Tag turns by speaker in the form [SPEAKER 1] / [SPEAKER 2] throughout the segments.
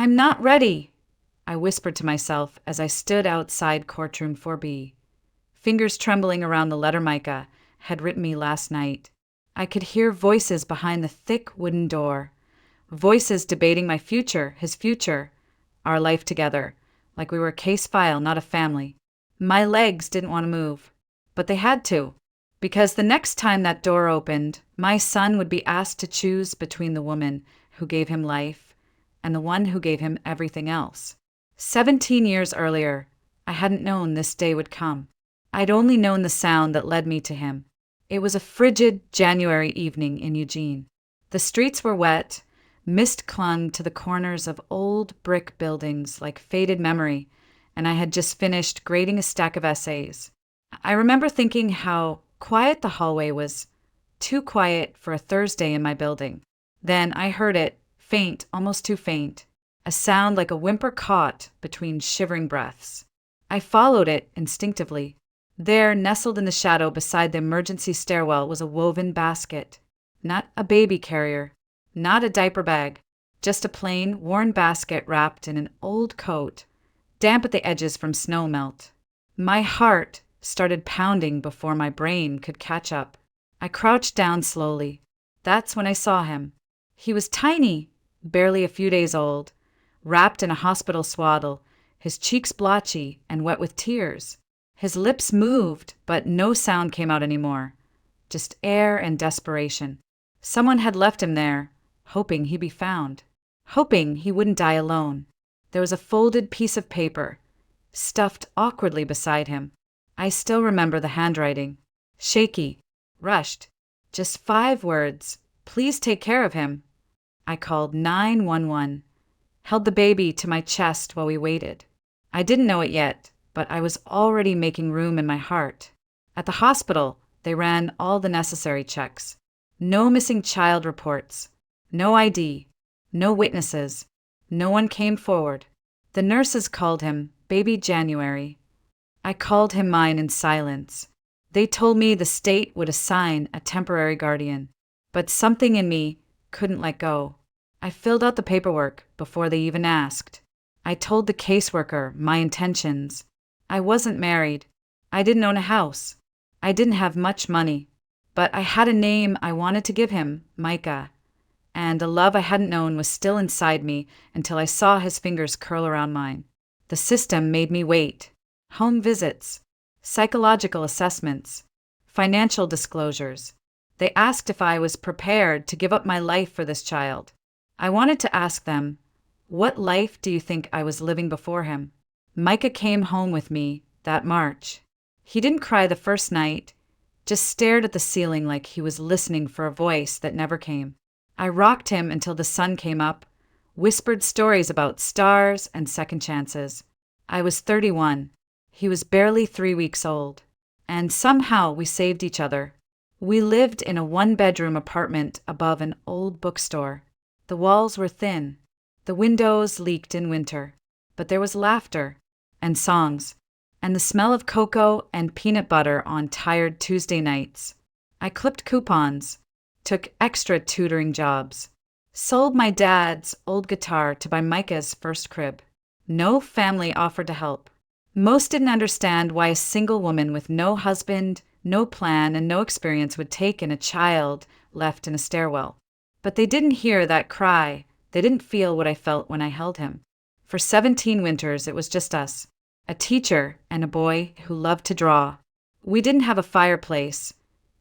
[SPEAKER 1] I'm not ready, I whispered to myself as I stood outside courtroom 4B, fingers trembling around the letter Micah had written me last night. I could hear voices behind the thick wooden door, voices debating my future, his future, our life together, like we were a case file, not a family. My legs didn't want to move, but they had to, because the next time that door opened, my son would be asked to choose between the woman who gave him life and the one who gave him everything else. 17 years earlier, I hadn't known this day would come. I'd only known the sound that led me to him. It was a frigid January evening in Eugene. The streets were wet, mist clung to the corners of old brick buildings like faded memory, and I had just finished grading a stack of essays. I remember thinking how quiet the hallway was, too quiet for a Thursday in my building. Then I heard it, faint, almost too faint, a sound like a whimper caught between shivering breaths. I followed it instinctively. There, nestled in the shadow beside the emergency stairwell, was a woven basket. Not a baby carrier, not a diaper bag, just a plain, worn basket wrapped in an old coat, damp at the edges from snow melt. My heart started pounding before my brain could catch up. I crouched down slowly. That's when I saw him. He was tiny, barely a few days old, wrapped in a hospital swaddle, his cheeks blotchy and wet with tears. His lips moved, but no sound came out anymore, just air and desperation. Someone had left him there, hoping he'd be found, hoping he wouldn't die alone. There was a folded piece of paper, stuffed awkwardly beside him. I still remember the handwriting. Shaky, rushed. Just 5 words. Please take care of him. I called 911, held the baby to my chest while we waited. I didn't know it yet, but I was already making room in my heart. At the hospital, they ran all the necessary checks. No missing child reports, no ID, no witnesses. No one came forward. The nurses called him Baby January. I called him mine in silence. They told me the state would assign a temporary guardian, but something in me couldn't let go. I filled out the paperwork before they even asked. I told the caseworker my intentions. I wasn't married. I didn't own a house. I didn't have much money, but I had a name I wanted to give him, Micah, and a love I hadn't known was still inside me until I saw his fingers curl around mine. The system made me wait. Home visits, psychological assessments, financial disclosures. They asked if I was prepared to give up my life for this child. I wanted to ask them, what life do you think I was living before him? Micah came home with me that March. He didn't cry the first night, just stared at the ceiling like he was listening for a voice that never came. I rocked him until the sun came up, whispered stories about stars and second chances. I was 31. He was barely 3 weeks old. And somehow we saved each other. We lived in a 1-bedroom apartment above an old bookstore. The walls were thin. The windows leaked in winter. But there was laughter and songs and the smell of cocoa and peanut butter on tired Tuesday nights. I clipped coupons, took extra tutoring jobs, sold my dad's old guitar to buy Micah's first crib. No family offered to help. Most didn't understand why a single woman with no husband, no plan, and no experience would take in a child left in a stairwell. But they didn't hear that cry. They didn't feel what I felt when I held him. For 17 winters, it was just us, a teacher and a boy who loved to draw. We didn't have a fireplace,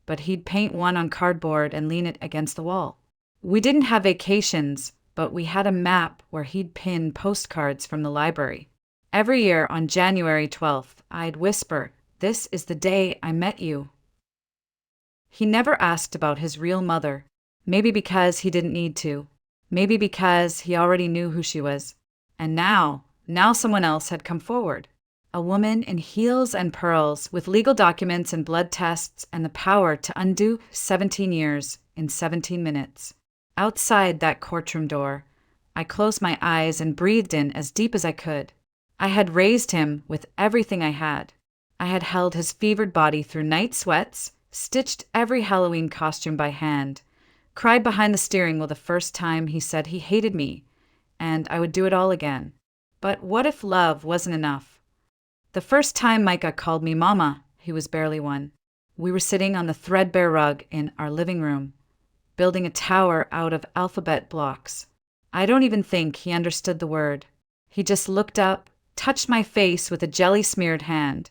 [SPEAKER 1] but he'd paint one on cardboard and lean it against the wall. We didn't have vacations, but we had a map where he'd pin postcards from the library. Every year on January 12th, I'd whisper, "This is the day I met you." He never asked about his real mother, maybe because he didn't need to, maybe because he already knew who she was. And now someone else had come forward. A woman in heels and pearls with legal documents and blood tests and the power to undo 17 years in 17 minutes. Outside that courtroom door, I closed my eyes and breathed in as deep as I could. I had raised him with everything I had. I had held his fevered body through night sweats, stitched every Halloween costume by hand, cried behind the steering wheel the first time he said he hated me, and I would do it all again. But what if love wasn't enough? The first time Micah called me Mama, he was barely one. We were sitting on the threadbare rug in our living room, building a tower out of alphabet blocks. I don't even think he understood the word. He just looked up, touched my face with a jelly-smeared hand,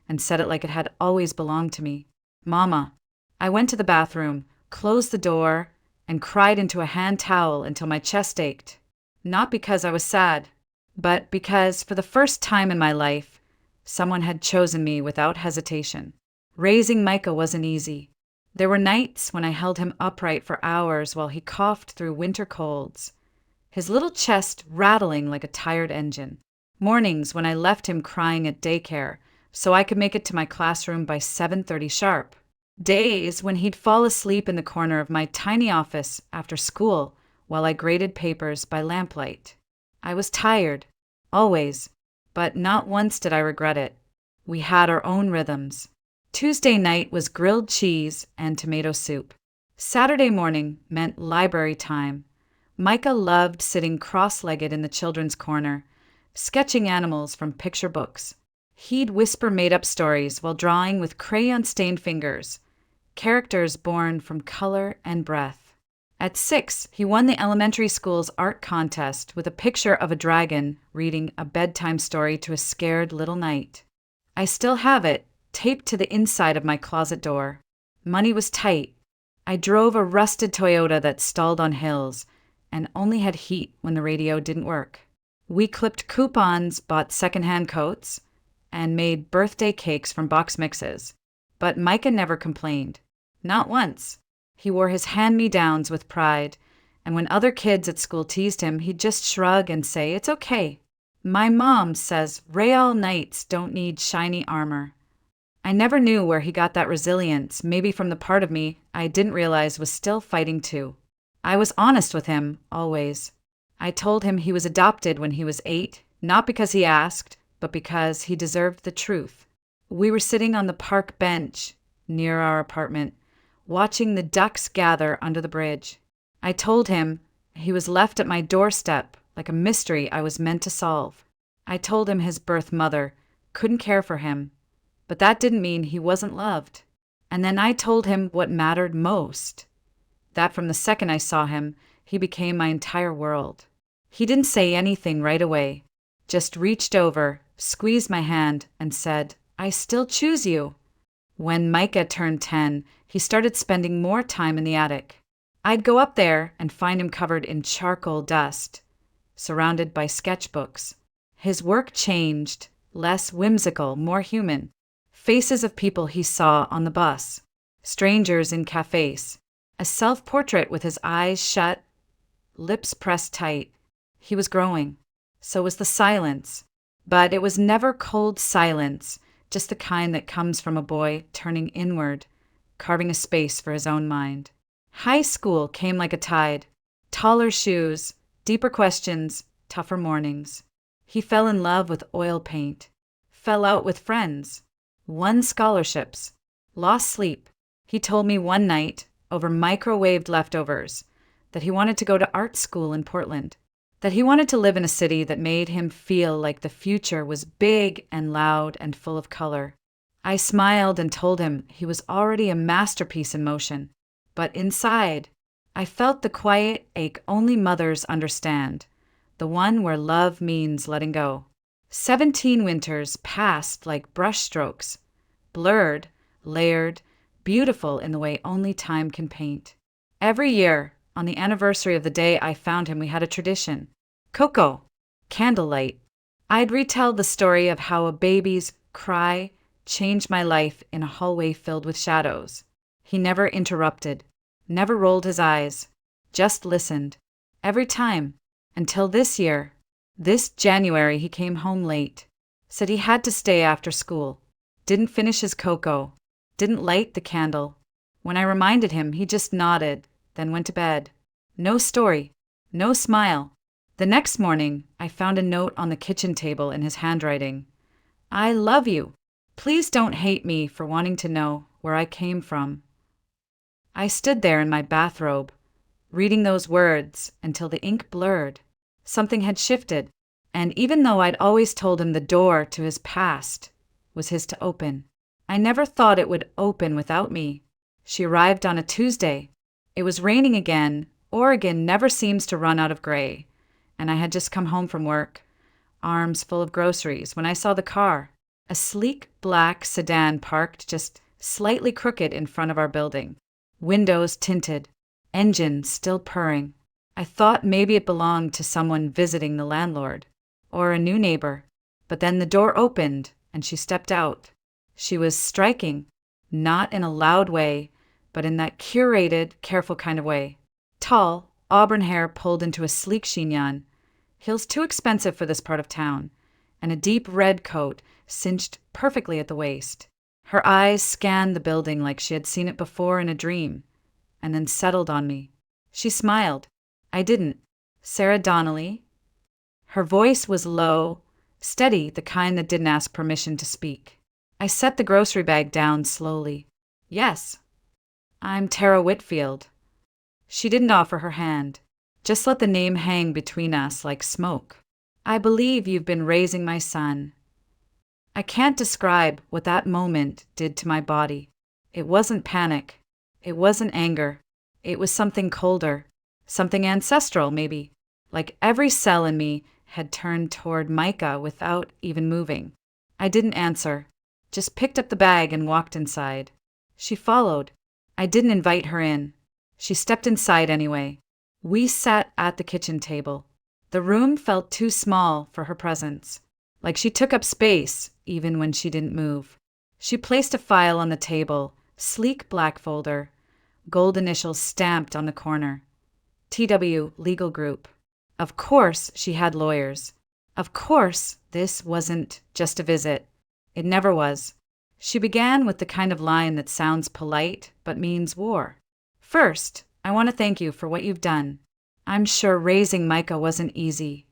[SPEAKER 1] and said it like it had always belonged to me. Mama. I went to the bathroom, closed the door, and cried into a hand towel until my chest ached. Not because I was sad, but because, for the first time in my life, someone had chosen me without hesitation. Raising Micah wasn't easy. There were nights when I held him upright for hours while he coughed through winter colds, his little chest rattling like a tired engine. Mornings when I left him crying at daycare so I could make it to my classroom by 7:30 sharp. Days when he'd fall asleep in the corner of my tiny office after school while I graded papers by lamplight. I was tired, always, but not once did I regret it. We had our own rhythms. Tuesday night was grilled cheese and tomato soup. Saturday morning meant library time. Micah loved sitting cross-legged in the children's corner, sketching animals from picture books. He'd whisper made-up stories while drawing with crayon-stained fingers, characters born from color and breath. At 6, he won the elementary school's art contest with a picture of a dragon reading a bedtime story to a scared little knight. I still have it, taped to the inside of my closet door. Money was tight. I drove a rusted Toyota that stalled on hills and only had heat when the radio didn't work. We clipped coupons, bought secondhand coats, and made birthday cakes from box mixes. But Micah never complained. Not once. He wore his hand-me-downs with pride, and when other kids at school teased him, he'd just shrug and say, "It's okay. My mom says Real knights don't need shiny armor." I never knew where he got that resilience, maybe from the part of me I didn't realize was still fighting too. I was honest with him, always. I told him he was adopted when he was 8, not because he asked, but because he deserved the truth. We were sitting on the park bench near our apartment, watching the ducks gather under the bridge. I told him he was left at my doorstep like a mystery I was meant to solve. I told him his birth mother couldn't care for him, but that didn't mean he wasn't loved. And then I told him what mattered most, that from the second I saw him, he became my entire world. He didn't say anything right away, just reached over, squeezed my hand, and said, "I still choose you." When Micah turned 10, he started spending more time in the attic. I'd go up there and find him covered in charcoal dust, surrounded by sketchbooks. His work changed, less whimsical, more human. Faces of people he saw on the bus, strangers in cafes, a self-portrait with his eyes shut, lips pressed tight. He was growing. So was the silence. But it was never cold silence, just the kind that comes from a boy turning inward, carving a space for his own mind. High school came like a tide. Taller shoes, deeper questions, tougher mornings. He fell in love with oil paint, fell out with friends, won scholarships, lost sleep. He told me one night, over microwaved leftovers, that he wanted to go to art school in Portland, that he wanted to live in a city that made him feel like the future was big and loud and full of color. I smiled and told him he was already a masterpiece in motion, but inside, I felt the quiet ache only mothers understand, the one where love means letting go. 17 winters passed like brushstrokes, blurred, layered, beautiful in the way only time can paint. Every year, on the anniversary of the day I found him, we had a tradition. Cocoa, candlelight. I'd retell the story of how a baby's cry changed my life in a hallway filled with shadows. He never interrupted, never rolled his eyes, just listened. Every time, until this year. This January he came home late, said he had to stay after school, didn't finish his cocoa, didn't light the candle. When I reminded him, he just nodded, then went to bed. No story, no smile. The next morning, I found a note on the kitchen table in his handwriting. "I love you. Please don't hate me for wanting to know where I came from." I stood there in my bathrobe, reading those words until the ink blurred. Something had shifted, and even though I'd always told him the door to his past was his to open, I never thought it would open without me. She arrived on a Tuesday. It was raining again. Oregon never seems to run out of gray, and I had just come home from work, arms full of groceries, when I saw the car, a sleek black sedan parked just slightly crooked in front of our building, windows tinted, engine still purring. I thought maybe it belonged to someone visiting the landlord, or a new neighbor, but then the door opened and she stepped out. She was striking, not in a loud way, but in that curated, careful kind of way. Tall, auburn hair pulled into a sleek chignon, heels too expensive for this part of town, and a deep red coat cinched perfectly at the waist. Her eyes scanned the building like she had seen it before in a dream, and then settled on me. She smiled. I didn't. Sarah Donnelly. Her voice was low, steady, the kind that didn't ask permission to speak. I set the grocery bag down slowly. Yes. I'm Tara Whitfield. She didn't offer her hand, just let the name hang between us like smoke. I believe you've been raising my son. I can't describe what that moment did to my body. It wasn't panic. It wasn't anger. It was something colder, something ancestral maybe, like every cell in me had turned toward Micah without even moving. I didn't answer, just picked up the bag and walked inside. She followed. I didn't invite her in. She stepped inside anyway. We sat at the kitchen table. The room felt too small for her presence, like she took up space even when she didn't move. She placed a file on the table, sleek black folder, gold initials stamped on the corner. TW Legal Group. Of course she had lawyers. Of course this wasn't just a visit. It never was. She began with the kind of line that sounds polite but means war. First, I want to thank you for what you've done. I'm sure raising Micah wasn't easy.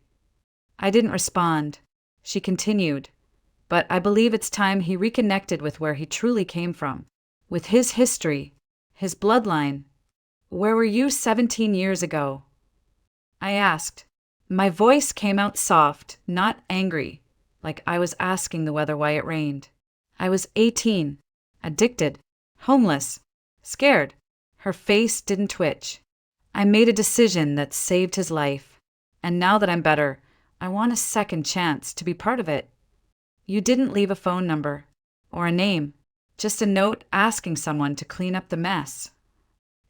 [SPEAKER 1] I didn't respond. She continued, but I believe it's time he reconnected with where he truly came from, with his history, his bloodline. Where were you 17 years ago? I asked. My voice came out soft, not angry, like I was asking the weather why it rained. I was 18, addicted, homeless, scared. Her face didn't twitch. I made a decision that saved his life, and now that I'm better, I want a second chance to be part of it. You didn't leave a phone number or a name, just a note asking someone to clean up the mess.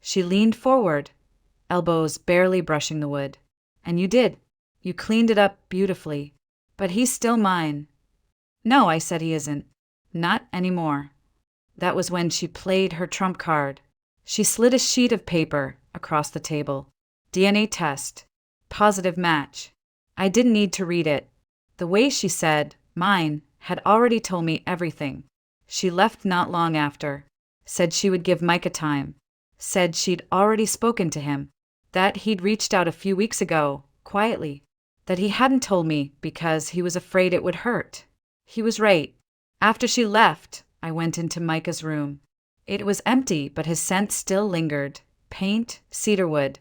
[SPEAKER 1] She leaned forward, elbows barely brushing the wood. And you did. You cleaned it up beautifully. But he's still mine. No, I said he isn't. Not anymore. That was when she played her trump card. She slid a sheet of paper across the table. DNA test. Positive match. I didn't need to read it. The way she said, mine, had already told me everything. She left not long after. Said she would give Micah time. Said she'd already spoken to him. That he'd reached out a few weeks ago, quietly. That he hadn't told me because he was afraid it would hurt. He was right. After she left, I went into Micah's room. It was empty, but his scent still lingered. Paint, cedarwood,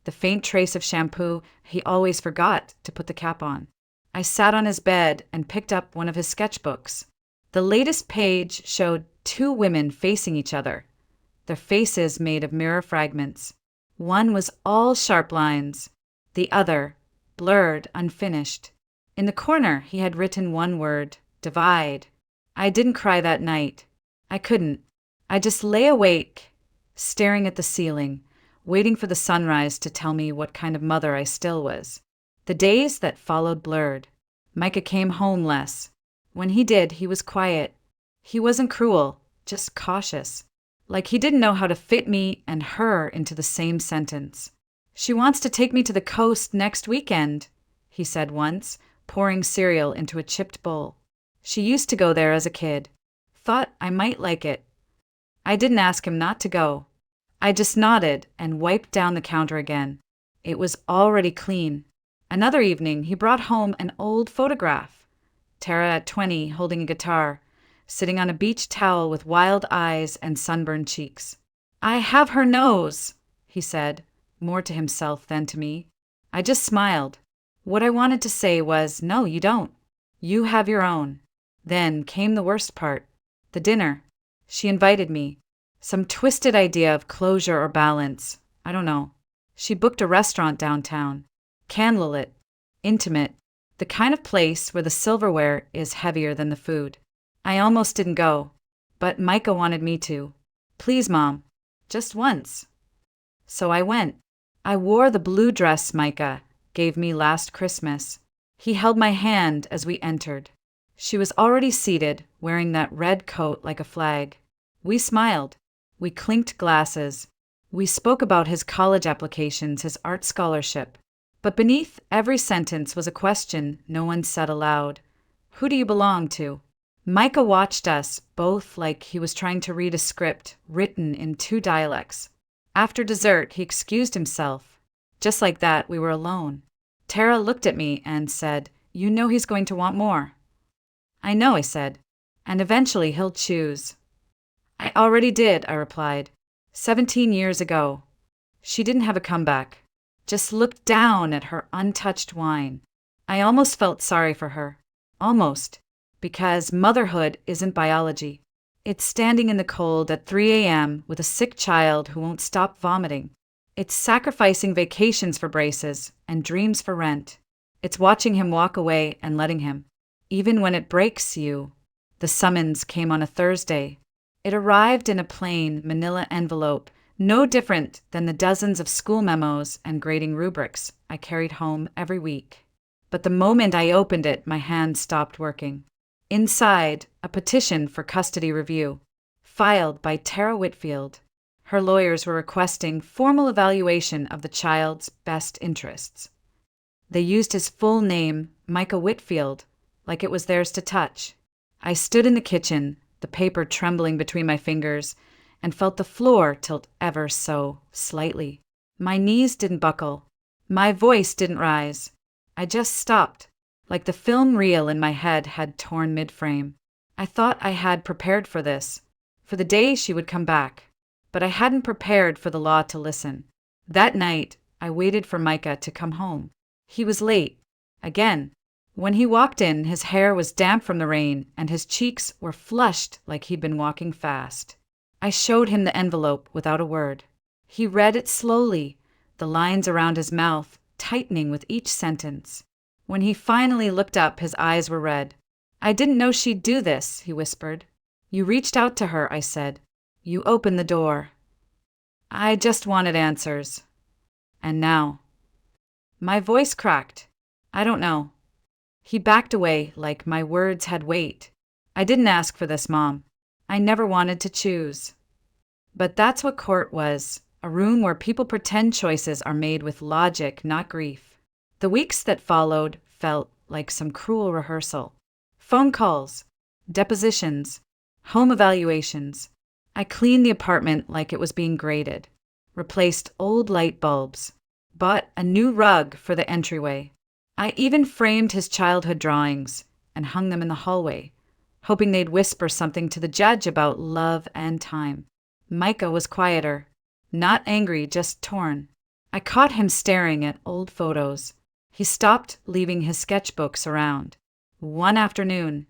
[SPEAKER 1] the faint trace of shampoo he always forgot to put the cap on. I sat on his bed and picked up one of his sketchbooks. The latest page showed two women facing each other, their faces made of mirror fragments. One was all sharp lines, the other blurred, unfinished. In the corner, he had written one word, divide. I didn't cry that night. I couldn't. I just lay awake, staring at the ceiling, waiting for the sunrise to tell me what kind of mother I still was. The days that followed blurred. Micah came home less. When he did, he was quiet. He wasn't cruel, just cautious. Like he didn't know how to fit me and her into the same sentence. She wants to take me to the coast next weekend, he said once, pouring cereal into a chipped bowl. She used to go there as a kid. Thought I might like it. I didn't ask him not to go. I just nodded and wiped down the counter again. It was already clean. Another evening, he brought home an old photograph. Tara at 20 holding a guitar, sitting on a beach towel with wild eyes and sunburned cheeks. I have her nose, he said, more to himself than to me. I just smiled. What I wanted to say was, no, you don't. You have your own. Then came the worst part. The dinner. She invited me. Some twisted idea of closure or balance. I don't know. She booked a restaurant downtown. Candlelit. Intimate. The kind of place where the silverware is heavier than the food. I almost didn't go. But Micah wanted me to. Please, Mom. Just once. So I went. I wore the blue dress Micah gave me last Christmas. He held my hand as we entered. She was already seated, wearing that red coat like a flag. We smiled. We clinked glasses. We spoke about his college applications, his art scholarship. But beneath every sentence was a question no one said aloud. Who do you belong to? Micah watched us, both like he was trying to read a script written in two dialects. After dessert, he excused himself. Just like that, we were alone. Tara looked at me and said, "You know he's going to want more." "I know," I said, "and eventually he'll choose." "I already did," I replied. 17 years ago. She didn't have a comeback, just looked down at her untouched wine. I almost felt sorry for her. Almost. Because motherhood isn't biology. It's standing in the cold at 3 a.m. with a sick child who won't stop vomiting. It's sacrificing vacations for braces and dreams for rent. It's watching him walk away and letting him. Even when it breaks you. The summons came on a Thursday. It arrived in a plain manila envelope, no different than the dozens of school memos and grading rubrics I carried home every week. But the moment I opened it, my hand stopped working. Inside, a petition for custody review, filed by Tara Whitfield. Her lawyers were requesting formal evaluation of the child's best interests. They used his full name, Micah Whitfield, like it was theirs to touch. I stood in the kitchen, the paper trembling between my fingers, and felt the floor tilt ever so slightly. My knees didn't buckle. My voice didn't rise. I just stopped, like the film reel in my head had torn mid-frame. I thought I had prepared for this, for the day she would come back, but I hadn't prepared for the law to listen. That night, I waited for Micah to come home. He was late. Again. When he walked in, his hair was damp from the rain, and his cheeks were flushed like he'd been walking fast. I showed him the envelope without a word. He read it slowly, the lines around his mouth tightening with each sentence. When he finally looked up, his eyes were red. "I didn't know she'd do this," he whispered. "You reached out to her," I said. "You opened the door." "I just wanted answers." "And now?" My voice cracked. "I don't know." He backed away like my words had weight. "I didn't ask for this, Mom. I never wanted to choose." But that's what court was, a room where people pretend choices are made with logic, not grief. The weeks that followed felt like some cruel rehearsal. Phone calls, depositions, home evaluations. I cleaned the apartment like it was being graded, replaced old light bulbs, bought a new rug for the entryway. I even framed his childhood drawings and hung them in the hallway, hoping they'd whisper something to the judge about love and time. Micah was quieter, not angry, just torn. I caught him staring at old photos. He stopped leaving his sketchbooks around. One afternoon,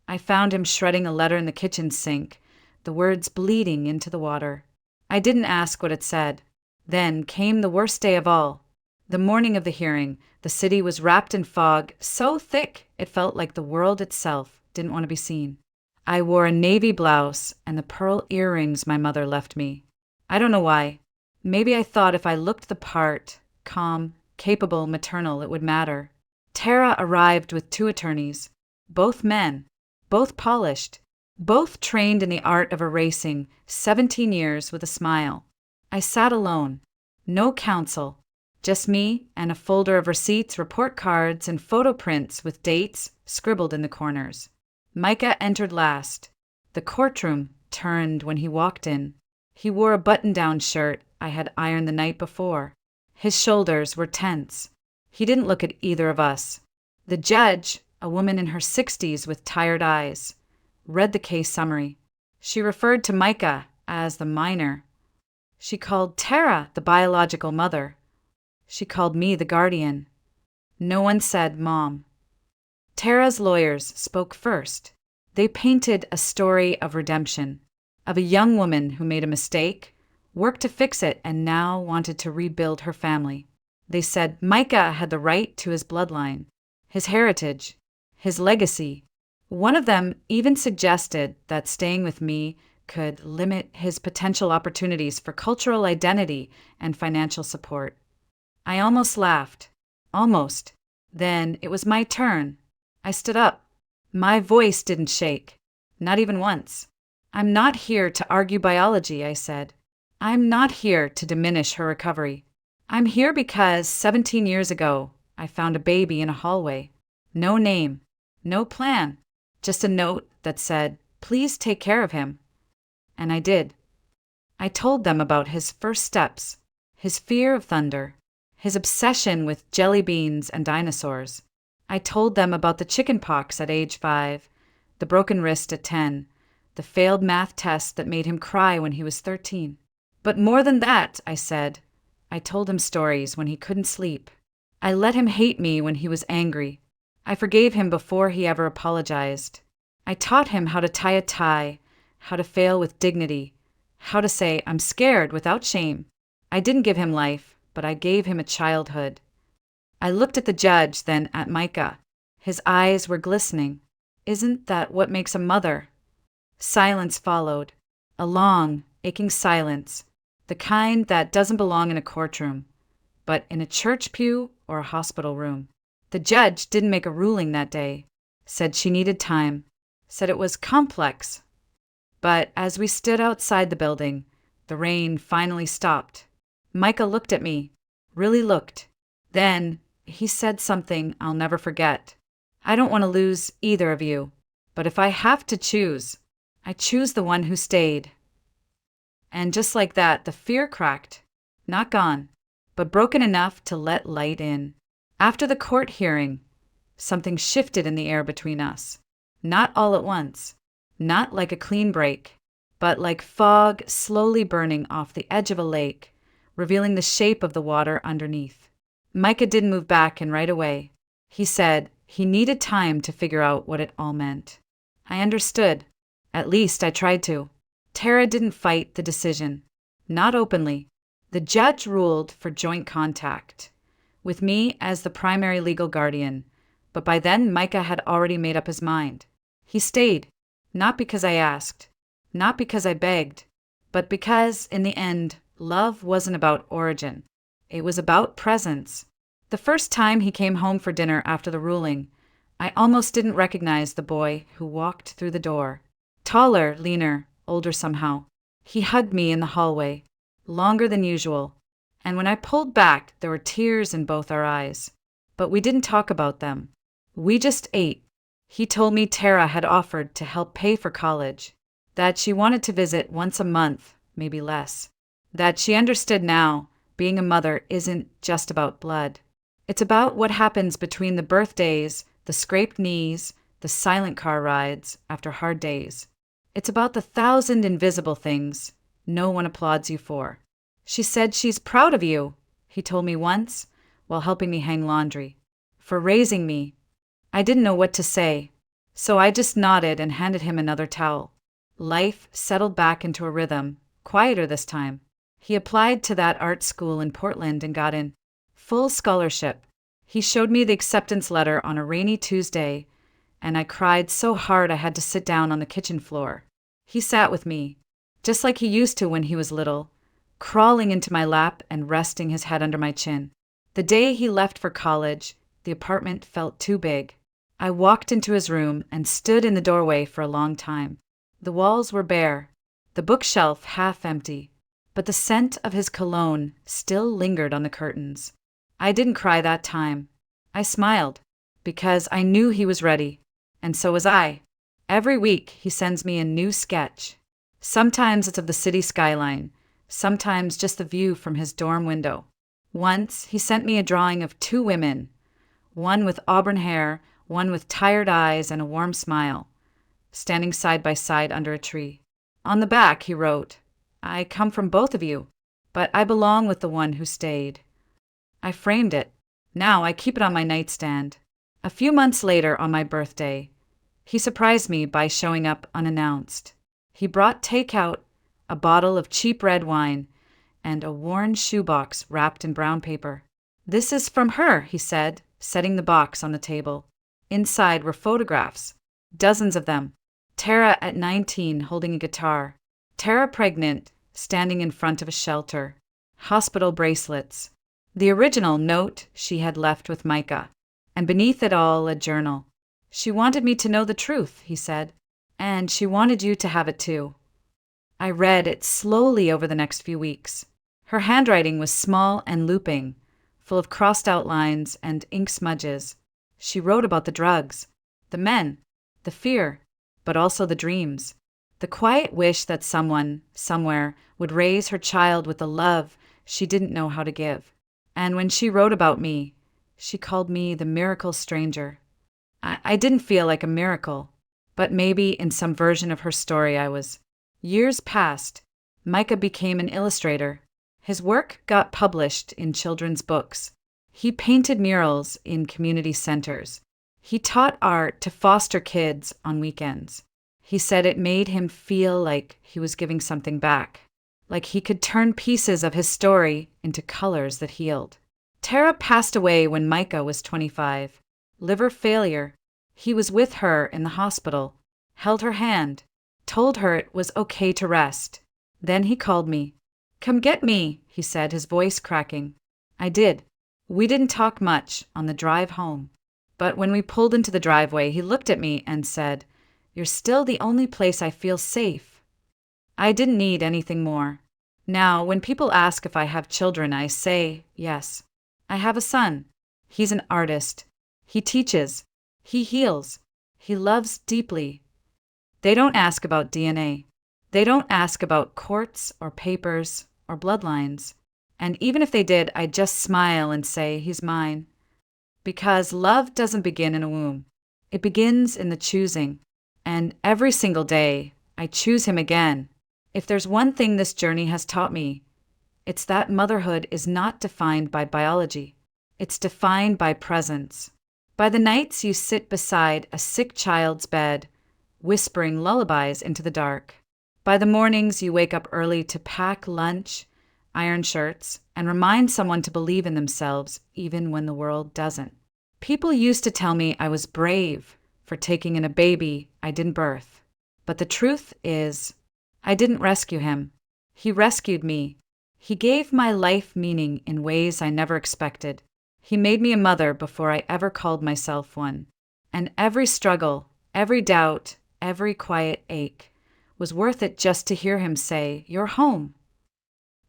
[SPEAKER 1] I found him shredding a letter in the kitchen sink, the words bleeding into the water. I didn't ask what it said. Then came the worst day of all. The morning of the hearing, the city was wrapped in fog so thick it felt like the world itself didn't want to be seen. I wore a navy blouse and the pearl earrings my mother left me. I don't know why. Maybe I thought if I looked the part, calm, capable, maternal, it would matter. Tara arrived with 2 attorneys, both men, both polished, both trained in the art of erasing 17 years with a smile. I sat alone, no counsel, just me and a folder of receipts, report cards, and photo prints with dates scribbled in the corners. Micah entered last. The courtroom turned when he walked in. He wore a button-down shirt I had ironed the night before. His shoulders were tense. He didn't look at either of us. The judge, a woman in her 60s with tired eyes, read the case summary. She referred to Micah as the minor. She called Tara the biological mother. She called me the guardian. No one said Mom. Tara's lawyers spoke first. They painted a story of redemption, of a young woman who made a mistake, worked to fix it, and now wanted to rebuild her family. They said Micah had the right to his bloodline, his heritage, his legacy. One of them even suggested that staying with me could limit his potential opportunities for cultural identity and financial support. I almost laughed. Almost. Then it was my turn. I stood up. My voice didn't shake. Not even once. I'm not here to argue biology, I said. I'm not here to diminish her recovery. I'm here because 17 years ago, I found a baby in a hallway. No name. No plan. Just a note that said, "Please take care of him." And I did. I told them about his first steps, his fear of thunder, his obsession with jelly beans and dinosaurs. I told them about the chicken pox at age 5, the broken wrist at 10, the failed math test that made him cry when he was 13. But more than that, I said, I told him stories when he couldn't sleep. I let him hate me when he was angry. I forgave him before he ever apologized. I taught him how to tie a tie, how to fail with dignity, how to say, "I'm scared," without shame. I didn't give him life, but I gave him a childhood. I looked at the judge, then at Micah. His eyes were glistening. Isn't that what makes a mother? Silence followed. A long, aching silence. The kind that doesn't belong in a courtroom, but in a church pew or a hospital room. The judge didn't make a ruling that day. Said she needed time. Said it was complex. But as we stood outside the building, the rain finally stopped. Micah looked at me. Really looked. Then he said something I'll never forget. I don't want to lose either of you, but if I have to choose, I choose the one who stayed. And just like that, the fear cracked. Not gone, but broken enough to let light in. After the court hearing, something shifted in the air between us. Not all at once. Not like a clean break, but like fog slowly burning off the edge of a lake, revealing the shape of the water underneath. Micah didn't move back and right away. He said he needed time to figure out what it all meant. I understood. At least I tried to. Tara didn't fight the decision. Not openly. The judge ruled for joint contact, with me as the primary legal guardian, but by then Micah had already made up his mind. He stayed, not because I asked, not because I begged, but because, in the end, love wasn't about origin. It was about presence. The first time he came home for dinner after the ruling, I almost didn't recognize the boy who walked through the door. Taller, leaner, older somehow. He hugged me in the hallway, longer than usual, and when I pulled back, there were tears in both our eyes. But we didn't talk about them. We just ate. He told me Tara had offered to help pay for college, that she wanted to visit once a month, maybe less, that she understood now being a mother isn't just about blood. It's about what happens between the birthdays, the scraped knees, the silent car rides after hard days. It's about the 1,000 invisible things no one applauds you for. She said she's proud of you, he told me once, while helping me hang laundry, for raising me. I didn't know what to say, so I just nodded and handed him another towel. Life settled back into a rhythm, quieter this time. He applied to that art school in Portland and got in. Full scholarship. He showed me the acceptance letter on a rainy Tuesday, and I cried so hard I had to sit down on the kitchen floor. He sat with me, just like he used to when he was little, crawling into my lap and resting his head under my chin. The day he left for college, the apartment felt too big. I walked into his room and stood in the doorway for a long time. The walls were bare, the bookshelf half empty, but the scent of his cologne still lingered on the curtains. I didn't cry that time. I smiled, because I knew he was ready, and so was I. Every week he sends me a new sketch. Sometimes it's of the city skyline, sometimes just the view from his dorm window. Once he sent me a drawing of 2 women, one with auburn hair, one with tired eyes and a warm smile, standing side by side under a tree. On the back he wrote, "I come from both of you, but I belong with the one who stayed." I framed it. Now I keep it on my nightstand. A few months later, on my birthday, he surprised me by showing up unannounced. He brought takeout, a bottle of cheap red wine, and a worn shoebox wrapped in brown paper. "This is from her," he said, setting the box on the table. Inside were photographs, dozens of them. Tara at 19 holding a guitar. Tara pregnant, standing in front of a shelter. Hospital bracelets. The original note she had left with Micah. And beneath it all, a journal. "She wanted me to know the truth," he said. "And she wanted you to have it too." I read it slowly over the next few weeks. Her handwriting was small and looping, full of crossed out lines and ink smudges. She wrote about the drugs, the men, the fear, but also the dreams. The quiet wish that someone, somewhere, would raise her child with the love she didn't know how to give. And when she wrote about me, she called me the miracle stranger. I didn't feel like a miracle, but maybe in some version of her story I was. Years passed. Micah became an illustrator. His work got published in children's books. He painted murals in community centers. He taught art to foster kids on weekends. He said it made him feel like he was giving something back, like he could turn pieces of his story into colors that healed. Tara passed away when Micah was 25. Liver failure. He was with her in the hospital, held her hand, told her it was okay to rest. Then he called me. "Come get me," he said, his voice cracking. I did. We didn't talk much on the drive home. But when we pulled into the driveway, he looked at me and said, "You're still the only place I feel safe." I didn't need anything more. Now, when people ask if I have children, I say yes. I have a son. He's an artist. He teaches. He heals. He loves deeply. They don't ask about DNA. They don't ask about courts or papers or bloodlines. And even if they did, I'd just smile and say, "He's mine." Because love doesn't begin in a womb. It begins in the choosing. And every single day, I choose him again. If there's one thing this journey has taught me, it's that motherhood is not defined by biology. It's defined by presence. By the nights you sit beside a sick child's bed, whispering lullabies into the dark. By the mornings you wake up early to pack lunch, iron shirts, and remind someone to believe in themselves even when the world doesn't. People used to tell me I was brave for taking in a baby I didn't birth. But the truth is, I didn't rescue him. He rescued me. He gave my life meaning in ways I never expected. He made me a mother before I ever called myself one. And every struggle, every doubt, every quiet ache was worth it just to hear him say, "You're home."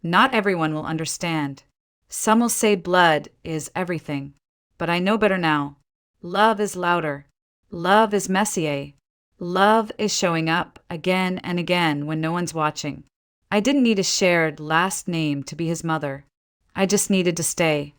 [SPEAKER 1] Not everyone will understand. Some will say blood is everything. But I know better now. Love is louder. Love is Messier. Love is showing up again and again when no one's watching. I didn't need a shared last name to be his mother. I just needed to stay.